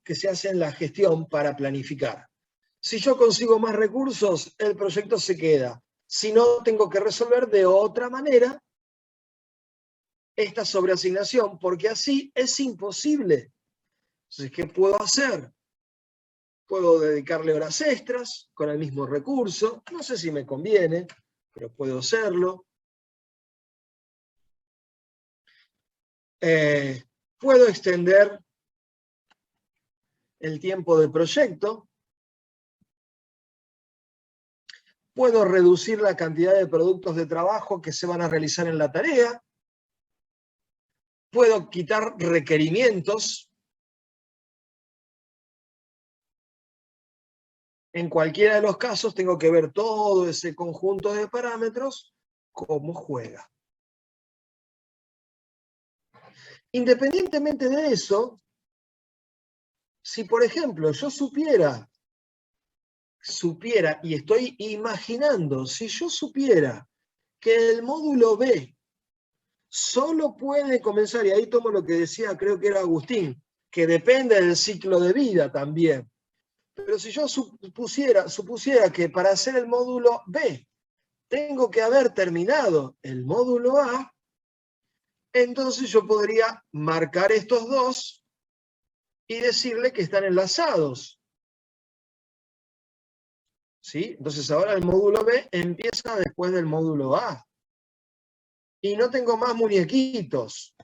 que se hace en la gestión para planificar. Si yo consigo más recursos, el proyecto se queda. Si no, tengo que resolver de otra manera esta sobreasignación, porque así es imposible. Entonces, ¿qué puedo hacer? Puedo dedicarle horas extras con el mismo recurso. No sé si me conviene, pero puedo hacerlo. Puedo extender el tiempo del proyecto. Puedo reducir la cantidad de productos de trabajo que se van a realizar en la tarea. Puedo quitar requerimientos. En cualquiera de los casos tengo que ver todo ese conjunto de parámetros, cómo juega. Independientemente de eso, si por ejemplo yo supiera, y estoy imaginando, si yo supiera que el módulo B solo puede comenzar, y ahí tomo lo que decía, creo que era Agustín, que depende del ciclo de vida también. Pero si yo supusiera que para hacer el módulo B tengo que haber terminado el módulo A, entonces yo podría marcar estos dos y decirle que están enlazados. ¿Sí? Entonces ahora el módulo B empieza después del módulo A. Y no tengo más muñequitos.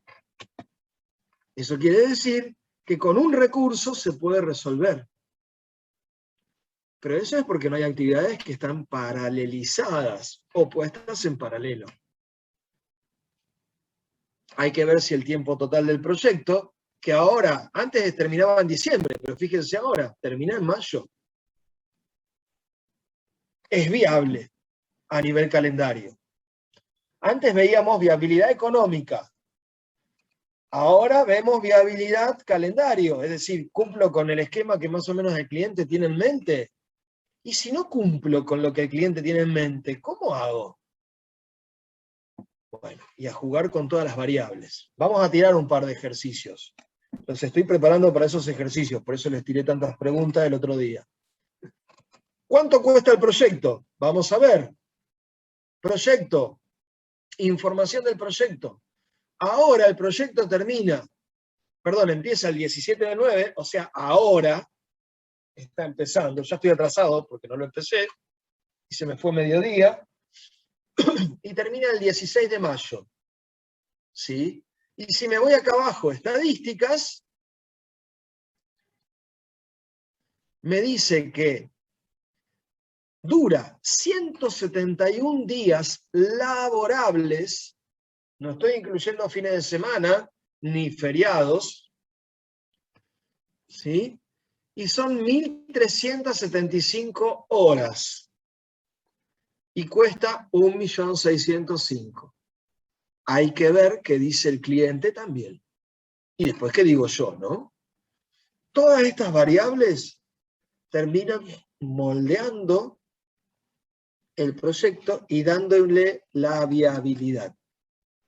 Eso quiere decir que con un recurso se puede resolver. Pero eso es porque no hay actividades que están paralelizadas o puestas en paralelo. Hay que ver si el tiempo total del proyecto, que ahora, antes terminaba en diciembre, pero fíjense ahora, termina en mayo. Es viable a nivel calendario. Antes veíamos viabilidad económica. Ahora vemos viabilidad calendario, es decir, cumplo con el esquema que más o menos el cliente tiene en mente. Y si no cumplo con lo que el cliente tiene en mente, ¿cómo hago? Bueno, y a jugar con todas las variables. Vamos a tirar un par de ejercicios. Los estoy preparando para esos ejercicios, por eso les tiré tantas preguntas el otro día. ¿Cuánto cuesta el proyecto? Vamos a ver. Proyecto. Información del proyecto. Ahora el proyecto empieza el 17/9, o sea, ahora está empezando. Ya estoy atrasado porque no lo empecé y se me fue mediodía. Y termina el 16 de mayo. ¿Sí? Y si me voy acá abajo, estadísticas, me dice que dura 171 días laborables, no estoy incluyendo fines de semana ni feriados, ¿sí? Y son 1.375 horas. Y cuesta 1.605.000. Hay que ver qué dice el cliente también. Y después qué digo yo, ¿no? Todas estas variables terminan moldeando el proyecto y dándole la viabilidad.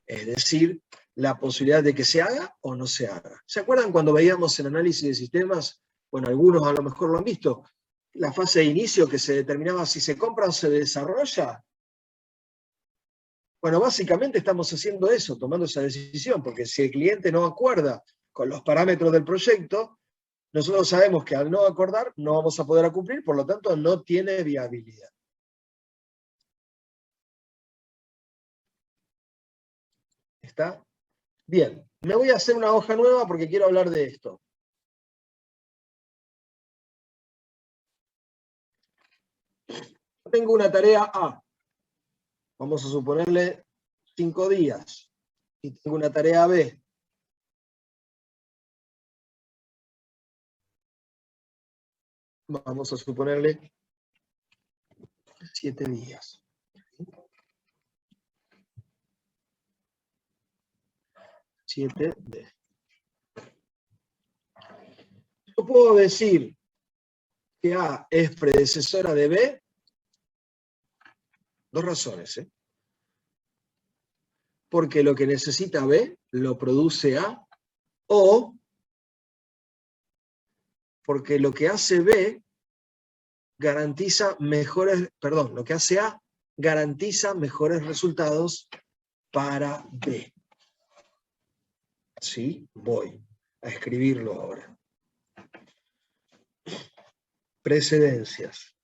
Es decir, la posibilidad de que se haga o no se haga. ¿Se acuerdan cuando veíamos el análisis de sistemas? Bueno, algunos a lo mejor lo han visto. La fase de inicio que se determinaba si se compra o se desarrolla. Bueno, básicamente estamos haciendo eso, tomando esa decisión, porque si el cliente no acuerda con los parámetros del proyecto, nosotros sabemos que al no acordar no vamos a poder cumplir, por lo tanto no tiene viabilidad. ¿Está? Bien, me voy a hacer una hoja nueva porque quiero hablar de esto. Tengo una tarea A. Vamos a suponerle 5 días. Y tengo una tarea B. Vamos a suponerle 7 días. Yo puedo decir que A es predecesora de B. Dos razones. Porque lo que necesita B lo produce A, o porque lo que hace B garantiza mejores, perdón, lo que hace A garantiza mejores resultados para B. ¿Sí? Voy a escribirlo ahora. Precedencias.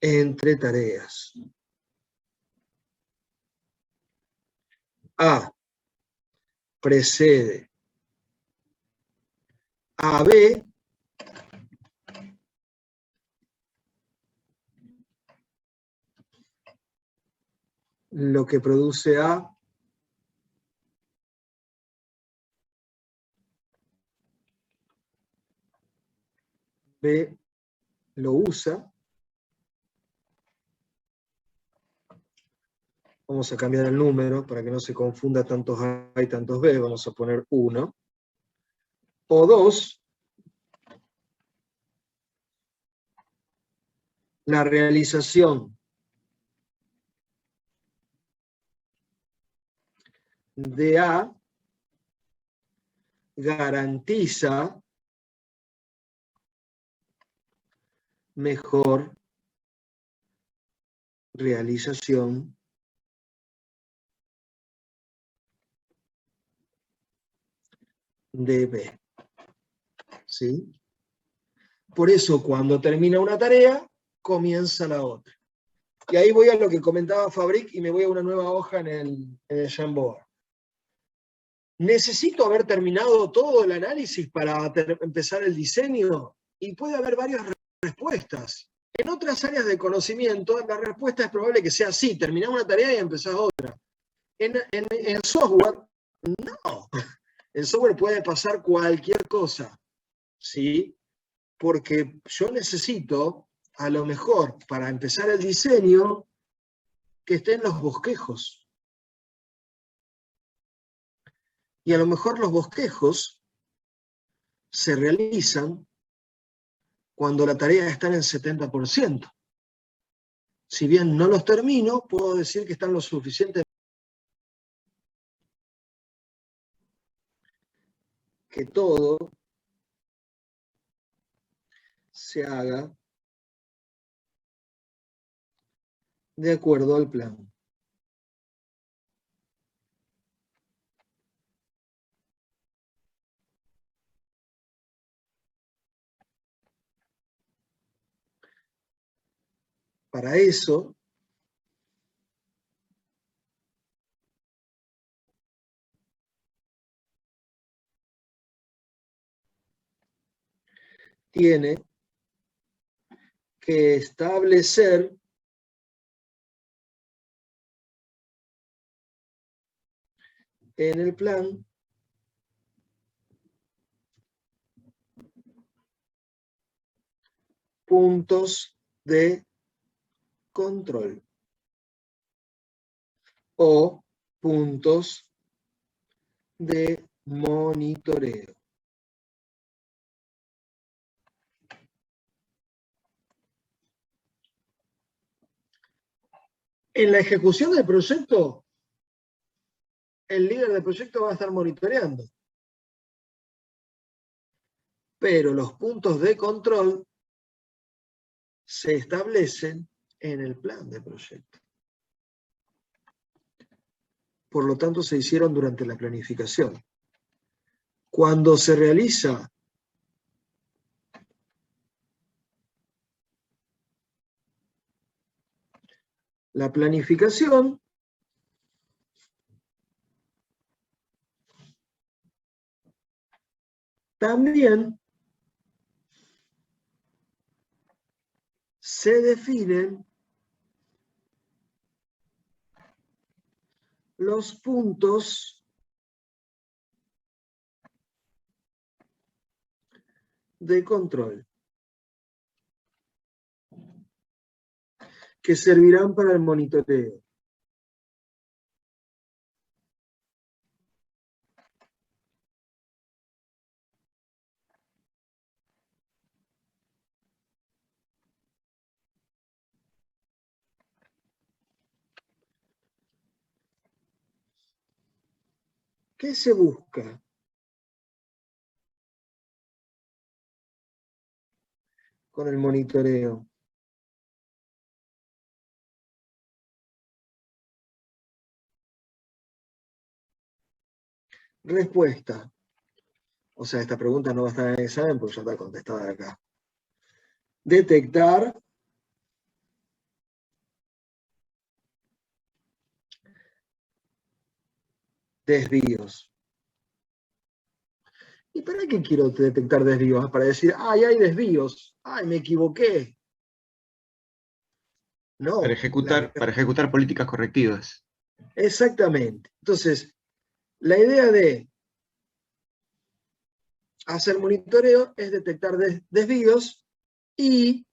Entre tareas. A precede a B lo que produce A B lo usa. Vamos a cambiar el número para que no se confunda tantos A y tantos B. Vamos a poner 1. O 2, la realización de A garantiza mejor realización de B. ¿Sí? Por eso, cuando termina una tarea, comienza la otra. Y ahí voy a lo que comentaba Fabric y me voy a una nueva hoja en el Jamboard. ¿Necesito haber terminado todo el análisis para empezar el diseño? Y puede haber varias respuestas. En otras áreas de conocimiento, la respuesta es probable que sea sí, terminás una tarea y empezás otra. En software, no. En software puede pasar cualquier cosa, ¿sí? Porque yo necesito, a lo mejor, para empezar el diseño, que estén los bosquejos. Y a lo mejor los bosquejos se realizan cuando la tarea está en el 70%. Si bien no los termino, puedo decir que están lo suficiente que todo se haga de acuerdo al plan. Para eso, tiene que establecer en el plan puntos de control o puntos de monitoreo. En la ejecución del proyecto, el líder del proyecto va a estar monitoreando. Pero los puntos de control se establecen en el plan de proyecto. Por lo tanto, se hicieron durante la planificación. Cuando se realiza la planificación, también se definen los puntos de control que servirán para el monitoreo. ¿Qué se busca? Con el monitoreo. Respuesta. O sea, esta pregunta no va a estar en el examen porque ya está contestada acá. Detectar desvíos. ¿Y para qué quiero detectar desvíos? Para decir, ¡ay, hay desvíos! ¡Ay, me equivoqué! Para No. ejecutar políticas correctivas. Exactamente. Entonces, la idea de hacer monitoreo es detectar desvíos y,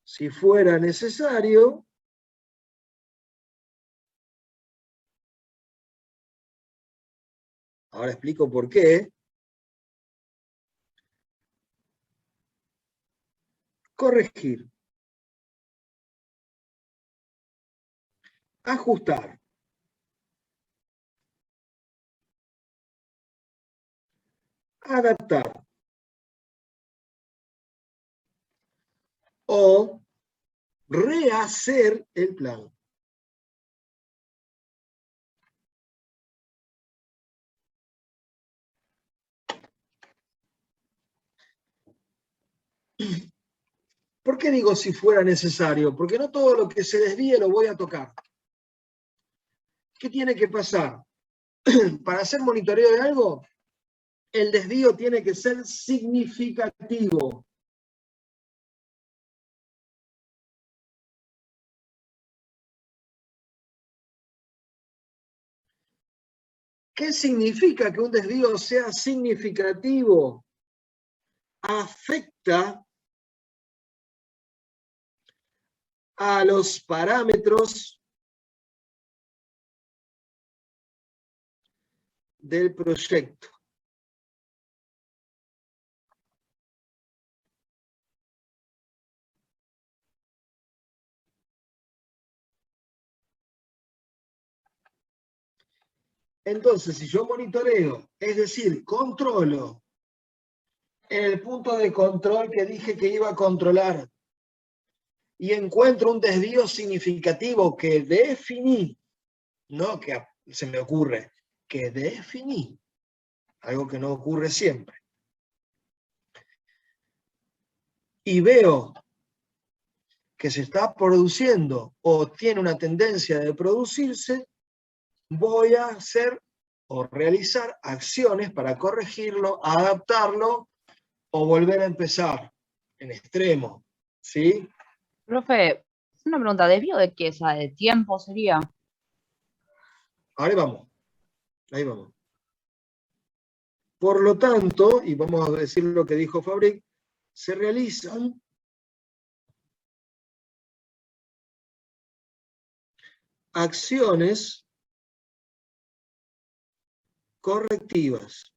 si fuera necesario, ahora explico por qué, corregir, ajustar, adaptar o rehacer el plan. ¿Por qué digo si fuera necesario? Porque no todo lo que se desvíe lo voy a tocar. ¿Qué tiene que pasar? Para hacer monitoreo de algo, el desvío tiene que ser significativo. ¿Qué significa que un desvío sea significativo? Afecta a los parámetros del proyecto. Entonces, si yo monitoreo, es decir, controlo en el punto de control que dije que iba a controlar y encuentro un desvío significativo que definí, no que se me ocurre, que definí, algo que no ocurre siempre, y veo que se está produciendo o tiene una tendencia de producirse, voy a hacer o realizar acciones para corregirlo, adaptarlo o volver a empezar en extremo, ¿sí? Profe, una pregunta, ¿desvío de qué? O sea, ¿de tiempo sería? Ahora vamos, ahí vamos. Por lo tanto, y vamos a decir lo que dijo Fabric, se realizan acciones correctivas.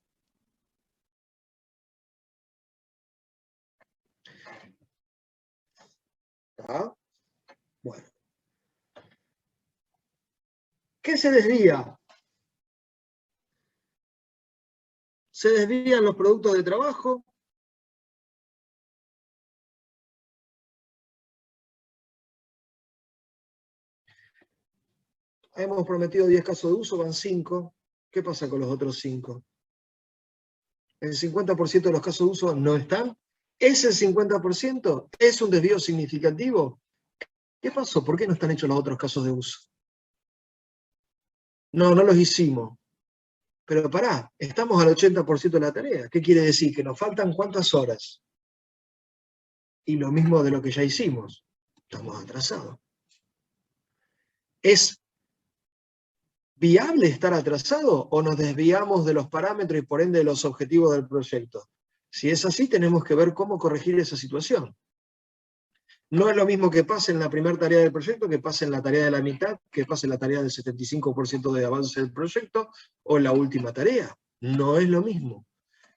¿Está? Bueno. ¿Qué se desvía? Se desvían los productos de trabajo. Hemos prometido 10 casos de uso, van 5. ¿Qué pasa con los otros 5? El 50% de los casos de uso no están. ¿Ese 50% es un desvío significativo? ¿Qué pasó? ¿Por qué no están hechos los otros casos de uso? No, no los hicimos. Pero pará, estamos al 80% de la tarea. ¿Qué quiere decir? Que nos faltan ¿cuántas horas? Y lo mismo de lo que ya hicimos. Estamos atrasados. ¿Es viable estar atrasado o nos desviamos de los parámetros y por ende de los objetivos del proyecto? Si es así, tenemos que ver cómo corregir esa situación. No es lo mismo que pase en la primera tarea del proyecto, que pase en la tarea de la mitad, que pase en la tarea del 75% de avance del proyecto o en la última tarea. No es lo mismo.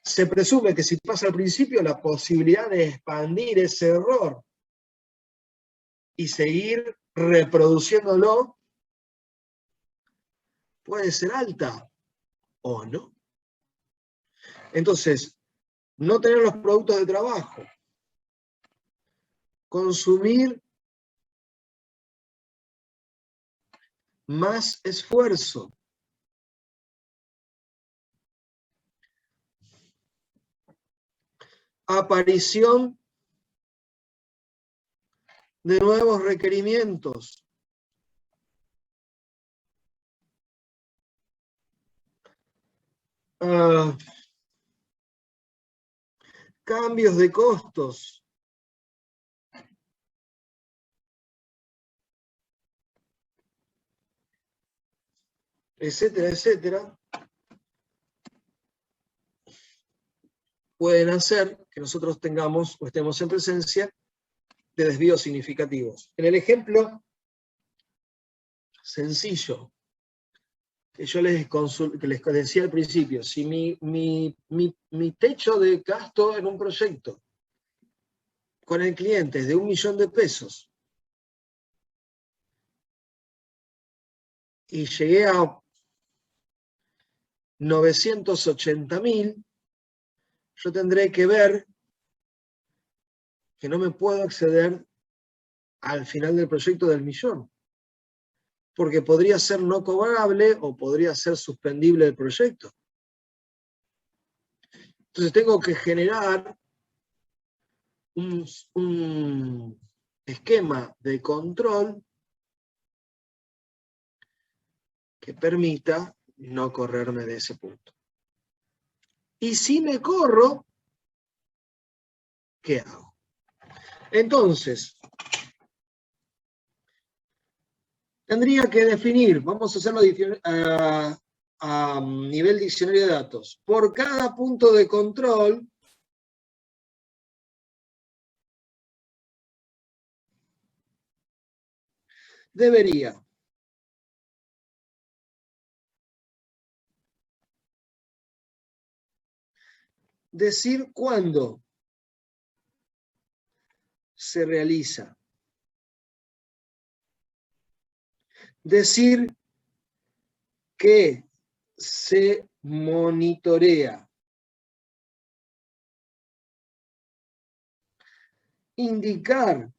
Se presume que si pasa al principio, la posibilidad de expandir ese error y seguir reproduciéndolo puede ser alta o no. Entonces, no tener los productos de trabajo, consumir más esfuerzo, aparición de nuevos requerimientos, cambios de costos, etcétera, etcétera, pueden hacer que nosotros tengamos o estemos en presencia de desvíos significativos. En el ejemplo sencillo que yo que les decía al principio, si mi techo de gasto en un proyecto con el cliente es de 1 millón de pesos y llegué a 980.000, yo tendré que ver que no me puedo acceder al final del proyecto del millón, porque podría ser no cobrable o podría ser suspendible el proyecto. Entonces tengo que generar un esquema de control que permita no correrme de ese punto. Y si me corro, ¿qué hago? Entonces, tendría que definir, vamos a hacerlo a nivel diccionario de datos. Por cada punto de control, debería decir cuándo se realiza, decir que se monitorea, indicar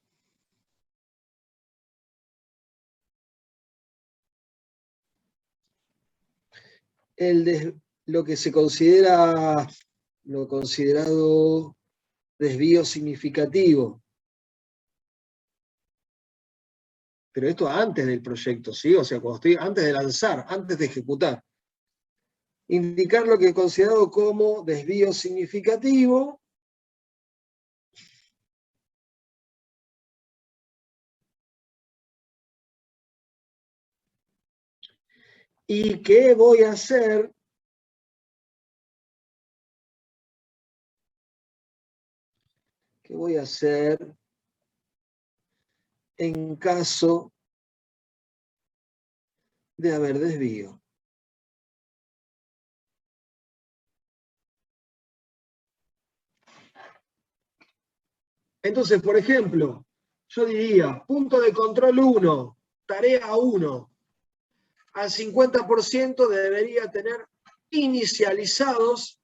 lo que se considera lo considerado desvío significativo. Pero esto antes del proyecto, ¿sí? O sea, cuando estoy antes de lanzar, antes de ejecutar. Indicar lo que es considerado como desvío significativo. ¿Y qué voy a hacer? ¿Qué voy a hacer en caso de haber desvío? Entonces, por ejemplo, yo diría, punto de control 1, tarea 1, al 50% debería tener inicializados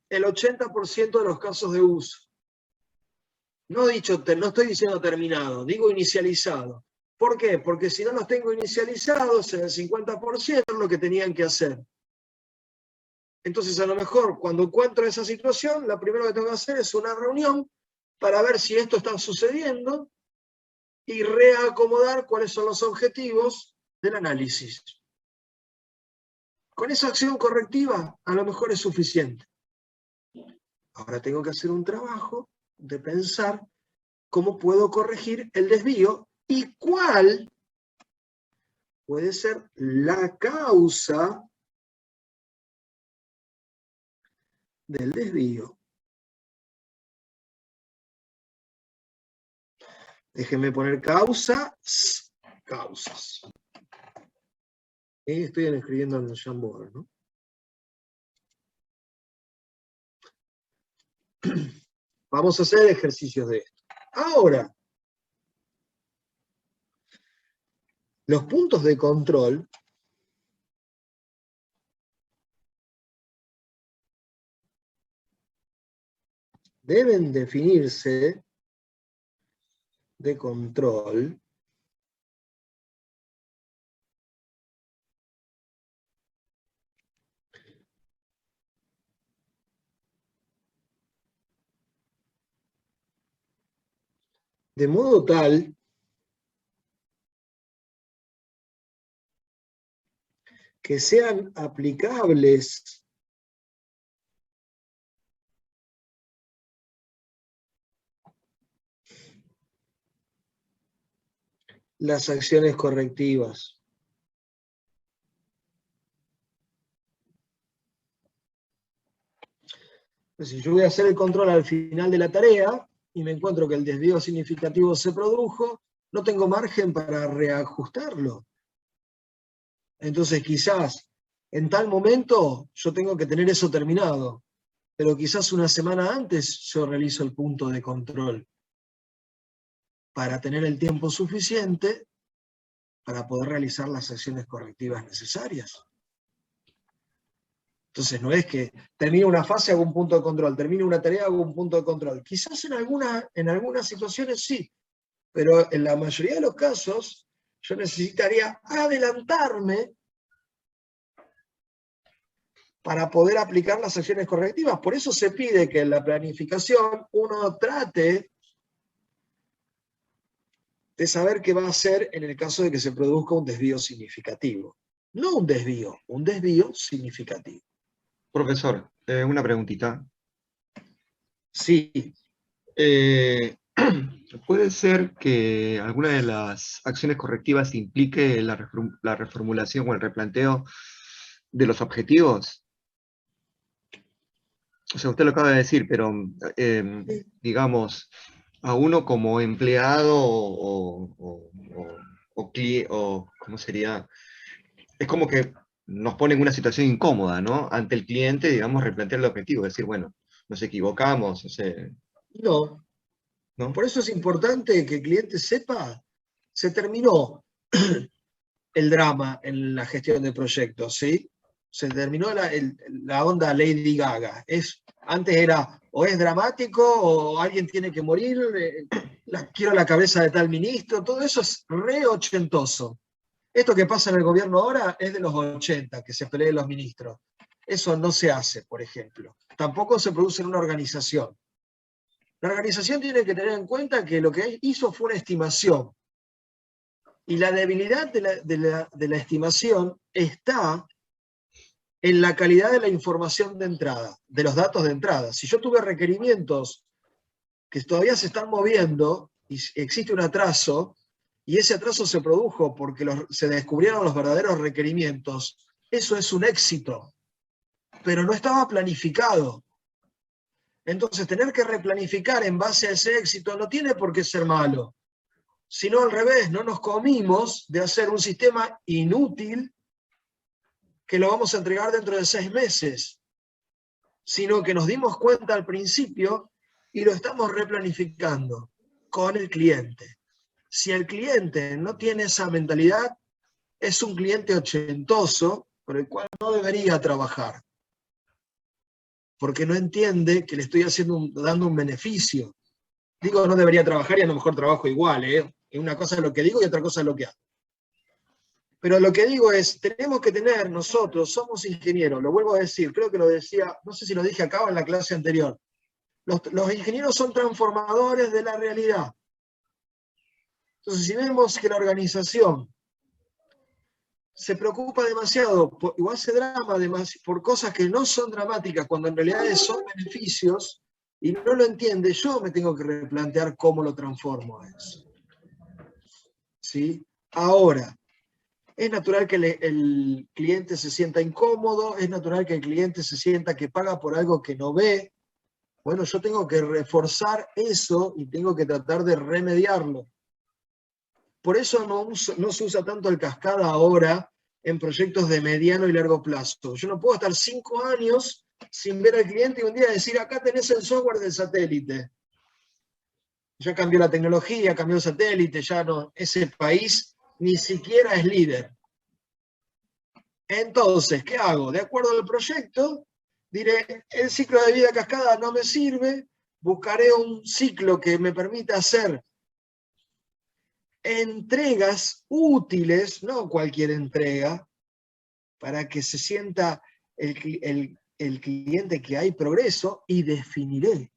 el 80% de los casos de uso. No estoy diciendo terminado, digo inicializado. ¿Por qué? Porque si no los tengo inicializados, en el 50% es lo que tenían que hacer. Entonces, a lo mejor, cuando encuentro esa situación, lo primero que tengo que hacer es una reunión para ver si esto está sucediendo y reacomodar cuáles son los objetivos del análisis. Con esa acción correctiva, a lo mejor es suficiente. Ahora tengo que hacer un trabajo de pensar cómo puedo corregir el desvío y cuál puede ser la causa del desvío. Déjenme poner causas. Estoy escribiendo en el Jamboard, ¿no? Vamos a hacer ejercicios de esto. Ahora, los puntos de control deben definirse de control de modo tal que sean aplicables las acciones correctivas. Si yo voy a hacer el control al final de la tarea y me encuentro que el desvío significativo se produjo, no tengo margen para reajustarlo. Entonces quizás en tal momento yo tengo que tener eso terminado, pero quizás una semana antes yo realizo el punto de control para tener el tiempo suficiente para poder realizar las acciones correctivas necesarias. Entonces no es que termino una fase, hago un punto de control, termino una tarea, hago un punto de control. Quizás en algunas situaciones sí, pero en la mayoría de los casos yo necesitaría adelantarme para poder aplicar las acciones correctivas. Por eso se pide que en la planificación uno trate de saber qué va a hacer en el caso de que se produzca un desvío significativo. No un desvío significativo. Profesor, una preguntita. Sí, ¿Puede ser que alguna de las acciones correctivas implique la reformulación o el replanteo de los objetivos? O sea, usted lo acaba de decir, pero digamos, a uno como empleado ¿cómo sería? Es como que nos pone en una situación incómoda, ¿no? Ante el cliente, digamos, replantear el objetivo, decir, bueno, nos equivocamos, o sea, no. ¿no? Por eso es importante que el cliente sepa, se terminó el drama en la gestión de proyectos, ¿sí? Se terminó la onda Lady Gaga. Antes era o es dramático o alguien tiene que morir, quiero la cabeza de tal ministro, todo eso es re ochentoso. Esto que pasa en el gobierno ahora es de los 80, que se peleen los ministros. Eso no se hace, por ejemplo. Tampoco se produce en una organización. La organización tiene que tener en cuenta que lo que hizo fue una estimación. Y la debilidad de la estimación está en la calidad de la información de entrada, de los datos de entrada. Si yo tuve requerimientos que todavía se están moviendo y existe un atraso, y ese atraso se produjo porque se descubrieron los verdaderos requerimientos, eso es un éxito, pero no estaba planificado. Entonces, tener que replanificar en base a ese éxito no tiene por qué ser malo, sino al revés, no nos comimos de hacer un sistema inútil que lo vamos a entregar dentro de 6 meses, sino que nos dimos cuenta al principio y lo estamos replanificando con el cliente. Si el cliente no tiene esa mentalidad, es un cliente ochentoso por el cual no debería trabajar, porque no entiende que le estoy dando un beneficio. Digo, no debería trabajar y a lo mejor trabajo igual, ¿eh? Una cosa es lo que digo y otra cosa es lo que hago. Pero lo que digo es, tenemos que tener nosotros, somos ingenieros, lo vuelvo a decir, creo que lo decía, no sé si lo dije acá o en la clase anterior, los ingenieros son transformadores de la realidad. Entonces, si vemos que la organización se preocupa demasiado o hace drama por cosas que no son dramáticas, cuando en realidad son beneficios, y no lo entiende, yo me tengo que replantear cómo lo transformo a eso. ¿Sí? Ahora, es natural que el cliente se sienta incómodo, es natural que el cliente se sienta que paga por algo que no ve. Bueno, yo tengo que reforzar eso y tengo que tratar de remediarlo. Por eso no se usa tanto el cascada ahora en proyectos de mediano y largo plazo. Yo no puedo estar 5 años sin ver al cliente y un día decir, acá tenés el software del satélite. Ya cambió la tecnología, cambió el satélite, ya no, ese país ni siquiera es líder. Entonces, ¿qué hago? De acuerdo al proyecto, diré, el ciclo de vida cascada no me sirve, buscaré un ciclo que me permita hacer entregas útiles, no cualquier entrega, para que se sienta el cliente que hay progreso, y definiré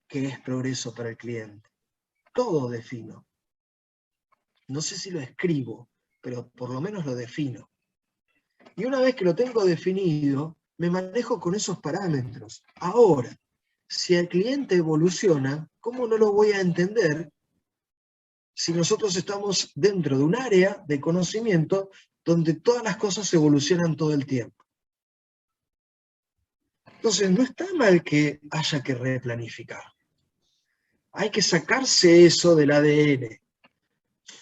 qué es progreso para el cliente. Todo defino. No sé si lo escribo, pero por lo menos lo defino. Y una vez que lo tengo definido, me manejo con esos parámetros. Ahora, si el cliente evoluciona, ¿cómo no lo voy a entender si nosotros estamos dentro de un área de conocimiento donde todas las cosas evolucionan todo el tiempo? Entonces, no está mal que haya que replanificar. Hay que sacarse eso del ADN.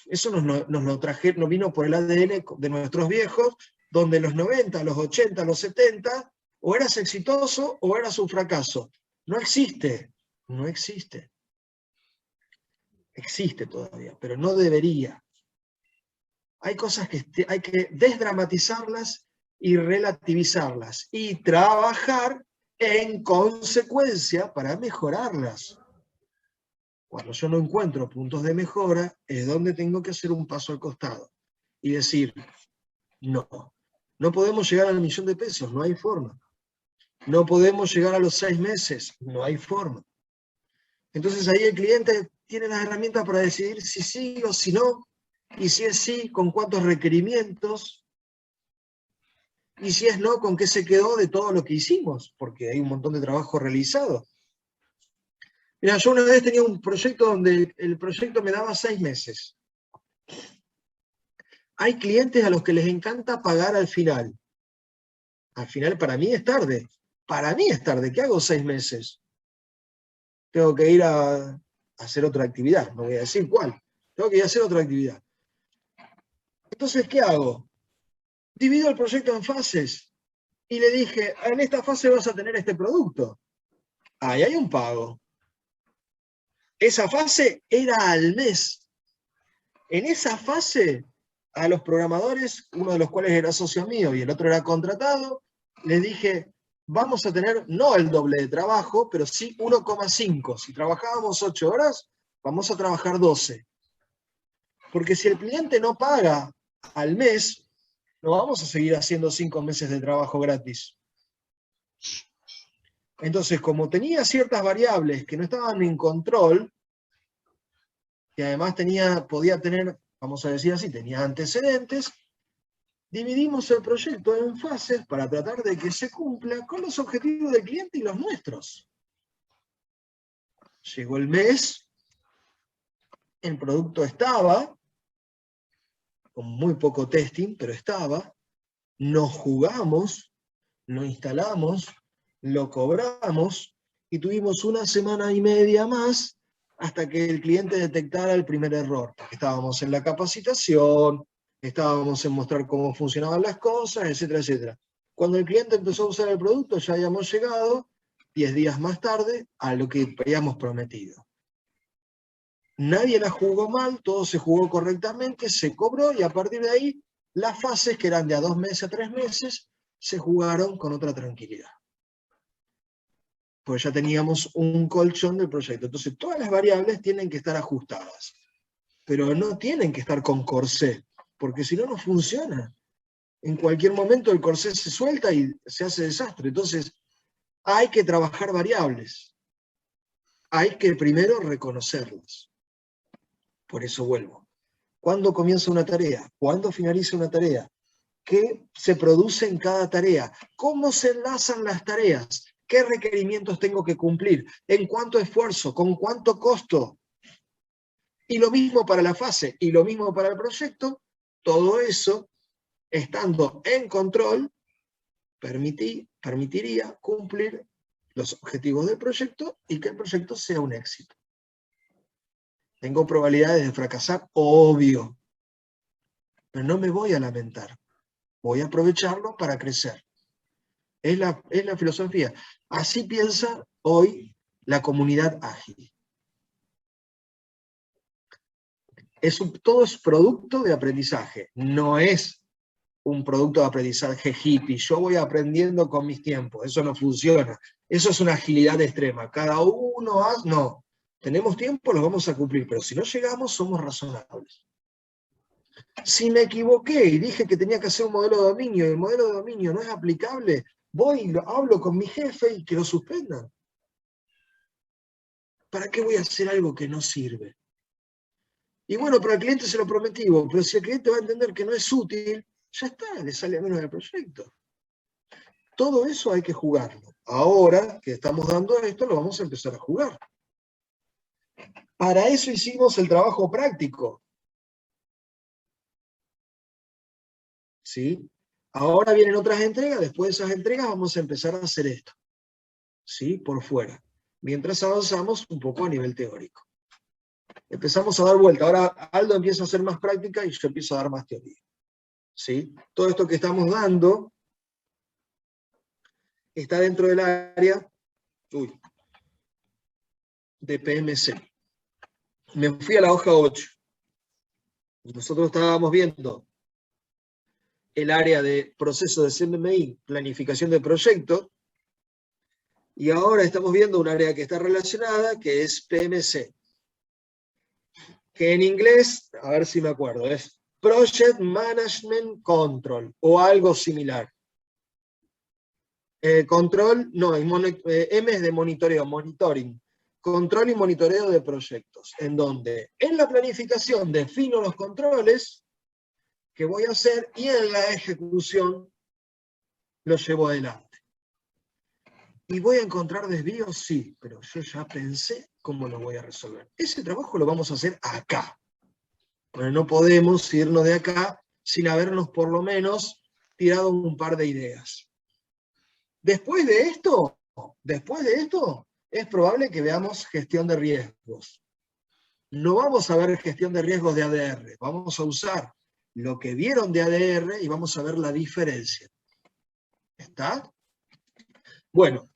Eso nos vino por el ADN de nuestros viejos, donde en los 90, los 80, los 70, o eras exitoso o eras un fracaso. No existe, no existe. Existe todavía, pero no debería. Hay cosas que hay que desdramatizarlas y relativizarlas y trabajar en consecuencia para mejorarlas. Cuando yo no encuentro puntos de mejora, es donde tengo que hacer un paso al costado y decir, no, no podemos llegar al millón de pesos, no hay forma. No podemos llegar a los 6 meses, no hay forma. Entonces ahí el cliente tiene las herramientas para decidir si sí o si no, y si es sí, con cuántos requerimientos, y si es no, con qué se quedó de todo lo que hicimos, porque hay un montón de trabajo realizado. Mira, yo una vez tenía un proyecto donde el proyecto me daba 6 meses. Hay clientes a los que les encanta pagar al final. Al final para mí es tarde. Para mí es tarde. ¿Qué hago 6 meses? Tengo que ir a hacer otra actividad. No voy a decir cuál. Tengo que ir a hacer otra actividad. Entonces, ¿qué hago? Divido el proyecto en fases. Y le dije, en esta fase vas a tener este producto. Ahí hay un pago. Esa fase era al mes. En esa fase, a los programadores, uno de los cuales era socio mío y el otro era contratado, les dije, vamos a tener no el doble de trabajo, pero sí 1,5. Si trabajábamos 8 horas, vamos a trabajar 12. Porque si el cliente no paga al mes, no vamos a seguir haciendo 5 meses de trabajo gratis. Entonces, como tenía ciertas variables que no estaban en control, y además podía tener, vamos a decir así, tenía antecedentes, dividimos el proyecto en fases para tratar de que se cumpla con los objetivos del cliente y los nuestros. Llegó el mes, el producto estaba, con muy poco testing, pero estaba, nos jugamos, lo instalamos, lo cobramos, y tuvimos 1,5 semanas más hasta que el cliente detectara el primer error. Estábamos en la capacitación, estábamos en mostrar cómo funcionaban las cosas, etcétera, etcétera. Cuando el cliente empezó a usar el producto, ya habíamos llegado 10 días más tarde a lo que habíamos prometido. Nadie la jugó mal, todo se jugó correctamente, se cobró, y a partir de ahí, las fases, que eran de a 2 meses a 3 meses, se jugaron con otra tranquilidad. Pues ya teníamos un colchón del proyecto. Entonces, todas las variables tienen que estar ajustadas, pero no tienen que estar con corsé, porque si no, no funciona. En cualquier momento el corsé se suelta y se hace desastre. Entonces, hay que trabajar variables. Hay que primero reconocerlas. Por eso vuelvo. ¿Cuándo comienza una tarea? ¿Cuándo finaliza una tarea? ¿Qué se produce en cada tarea? ¿Cómo se enlazan las tareas? ¿Qué requerimientos tengo que cumplir? ¿En cuánto esfuerzo? ¿Con cuánto costo? Y lo mismo para la fase, y lo mismo para el proyecto. Todo eso, estando en control, permitiría cumplir los objetivos del proyecto y que el proyecto sea un éxito. ¿Tengo probabilidades de fracasar? Obvio. Pero no me voy a lamentar. Voy a aprovecharlo para crecer. Es la filosofía. Así piensa hoy la comunidad ágil. Todo es producto de aprendizaje. No es un producto de aprendizaje hippie. Yo voy aprendiendo con mis tiempos. Eso no funciona. Eso es una agilidad extrema. Cada uno hace... No. Tenemos tiempo, lo vamos a cumplir. Pero si no llegamos, somos razonables. Si me equivoqué y dije que tenía que hacer un modelo de dominio y el modelo de dominio no es aplicable, voy y hablo con mi jefe y que lo suspendan. ¿Para qué voy a hacer algo que no sirve? Y bueno, para el cliente se lo prometí, pero si el cliente va a entender que no es útil, ya está, le sale a menos del proyecto. Todo eso hay que jugarlo. Ahora que estamos dando esto, lo vamos a empezar a jugar. Para eso hicimos el trabajo práctico. ¿Sí? Ahora vienen otras entregas, después de esas entregas vamos a empezar a hacer esto. ¿Sí? Por fuera. Mientras avanzamos un poco a nivel teórico. Empezamos a dar vuelta. Ahora Aldo empieza a hacer más práctica y yo empiezo a dar más teoría. ¿Sí? Todo esto que estamos dando está dentro del área de PMC. Me fui a la hoja 8. Nosotros estábamos viendo el área de proceso de CMMI, planificación de proyecto, y ahora estamos viendo un área que está relacionada, que es PMC. Que en inglés, a ver si me acuerdo, es Project Management Control, o algo similar. Control, no, M es de monitoreo, monitoring. Control y monitoreo de proyectos, en donde en la planificación defino los controles que voy a hacer y en la ejecución los llevo adelante. ¿Y voy a encontrar desvíos? Sí, pero yo ya pensé cómo lo voy a resolver. Ese trabajo lo vamos a hacer acá. Pero no podemos irnos de acá sin habernos por lo menos tirado un par de ideas. Después de esto, es probable que veamos gestión de riesgos. No vamos a ver gestión de riesgos de ADR, vamos a usar lo que vieron de ADR y vamos a ver la diferencia. ¿Está? Bueno,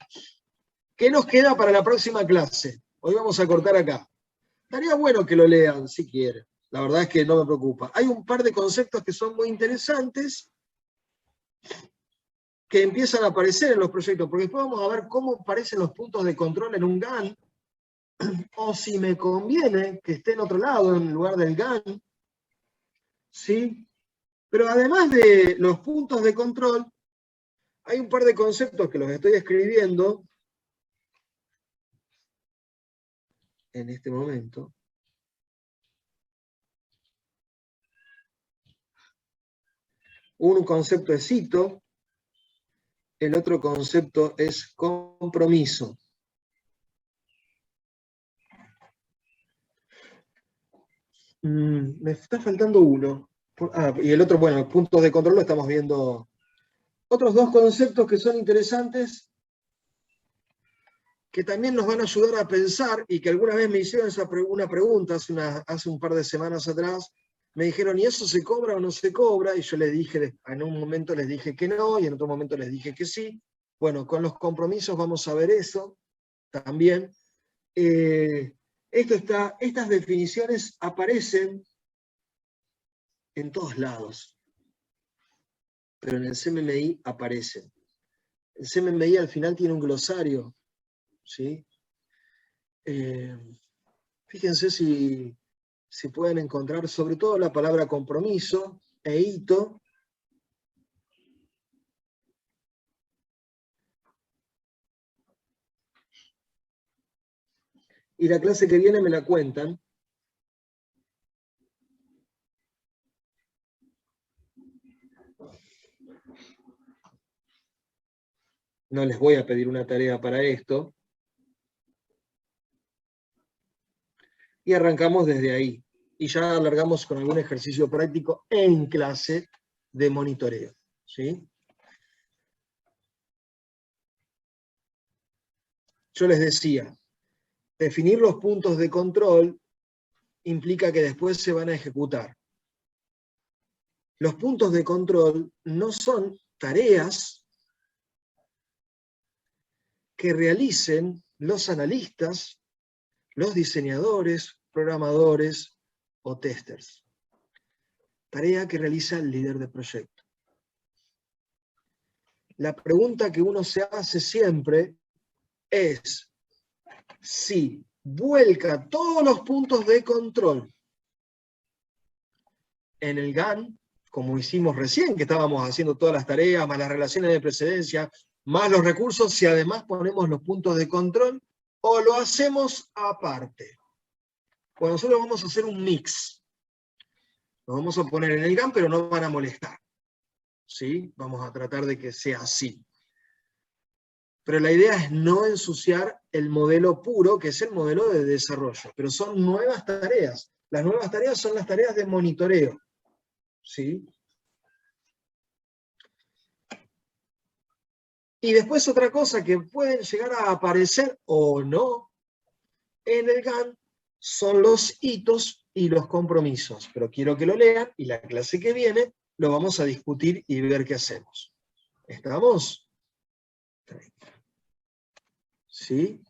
¿qué nos queda para la próxima clase? Hoy vamos a cortar acá. Estaría bueno que lo lean, si quieren. La verdad es que no me preocupa. Hay un par de conceptos que son muy interesantes que empiezan a aparecer en los proyectos, porque después vamos a ver cómo aparecen los puntos de control en un GAN, o si me conviene que esté en otro lado, en lugar del GAN. ¿Sí? Pero además de los puntos de control, hay un par de conceptos que los estoy escribiendo en este momento. Un concepto es cito, el otro concepto es compromiso. Me está faltando uno. Y el otro, bueno, puntos de control lo estamos viendo. Otros dos conceptos que son interesantes, que también nos van a ayudar a pensar, y que alguna vez me hicieron una pregunta hace un par de semanas atrás. Me dijeron, ¿y eso se cobra o no se cobra? Y yo les dije, en un momento les dije que no, y en otro momento les dije que sí. Bueno, con los compromisos vamos a ver eso también. Estas definiciones aparecen en todos lados, pero en el CMMI aparecen. El CMMI al final tiene un glosario, ¿sí? Fíjense si pueden encontrar, sobre todo la palabra compromiso e hito. Y la clase que viene me la cuentan. No les voy a pedir una tarea para esto. Y arrancamos desde ahí. Y ya alargamos con algún ejercicio práctico en clase de monitoreo. ¿Sí? Yo les decía, definir los puntos de control implica que después se van a ejecutar. Los puntos de control no son tareas que realicen los analistas, los diseñadores, programadores o testers. Tarea que realiza el líder de proyecto. la pregunta que uno se hace siempre es si vuelca todos los puntos de control en el GAN, como hicimos recién, que estábamos haciendo todas las tareas, más las relaciones de precedencia, más los recursos, si además ponemos los puntos de control, o lo hacemos aparte. Bueno, nosotros vamos a hacer un mix. Los vamos a poner en el GAN, pero no van a molestar. ¿Sí? Vamos a tratar de que sea así. Pero la idea es no ensuciar el modelo puro, que es el modelo de desarrollo. Pero son nuevas tareas. Las nuevas tareas son las tareas de monitoreo. ¿Sí? Y después otra cosa que pueden llegar a aparecer o no en el GAN son los hitos y los compromisos. Pero quiero que lo lean y la clase que viene lo vamos a discutir y ver qué hacemos. ¿Estamos? ¿Sí?